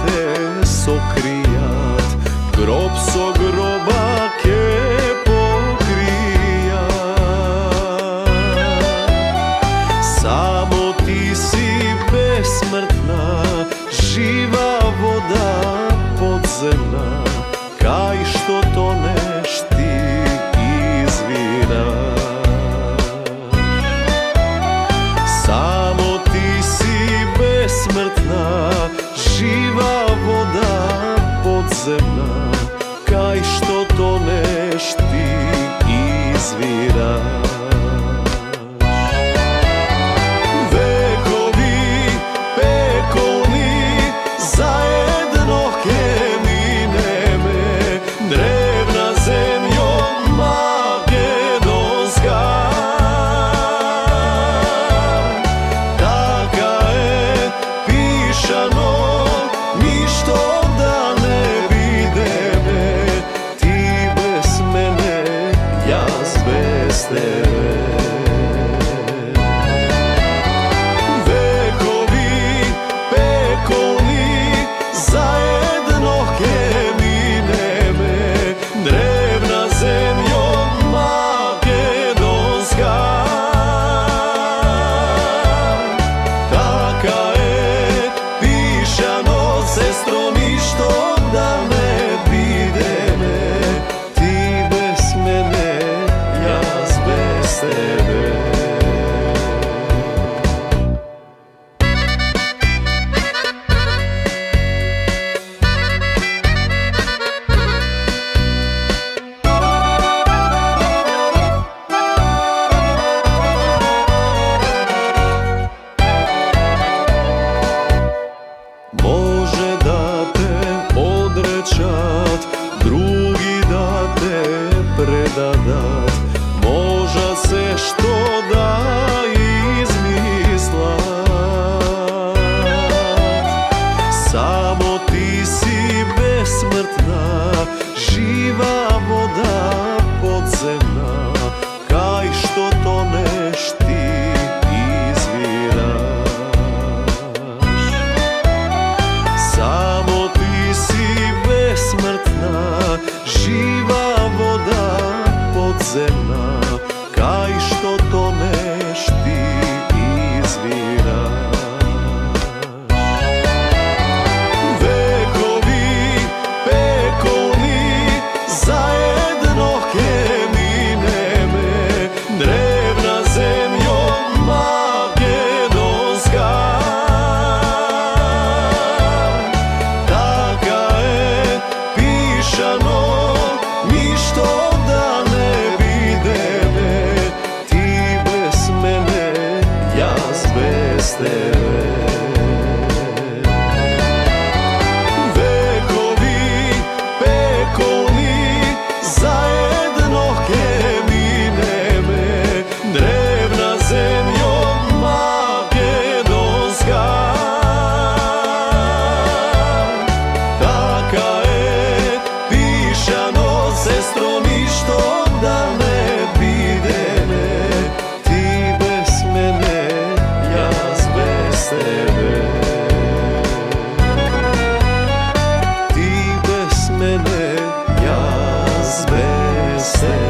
te sokrijat, grob so groba ke pokrijat. Samo ti si besmrtna, živa voda podzemna, kaj što toneš ti izviraš. Samo ti si besmrtna, živa voda podzemna, kaj što toneš ti izviraš. Vekovi pekovni zajedno ke mineme, drevna zemljo makedonska. Taka je pišano, ništo da ne vide me, ti bez mene, ja bez tebe. Vekovi pekovni zajedno ke mineme, drevna zemljo makedonska. Taka je pišano, sestro, ništo da ne vide me, ti bez mene, ja bez tebe. Može da te odrečat, drugi da te predadat, možda se što da izmislat. Samo ti si besmrtna, živa voda podzemna, kaj što toneš ti izviraš. Samo ti si besmrtna, živa voda podzemna, kaj što toneš ti izviraš. Vekovi pekovni zajedno ke mineme, drevna zemljo makedonska. Taka je pišano, ništo da ne vide me, ti bez mene, ja bez tebe. Vekovi pekovni zajedno ke mineme, drevna zemljo makedonska. Taka je pišano, sestro, ništo da ne vide me, ti bez mene, ja bez tebe. Ti bez mene, ja bez tebe.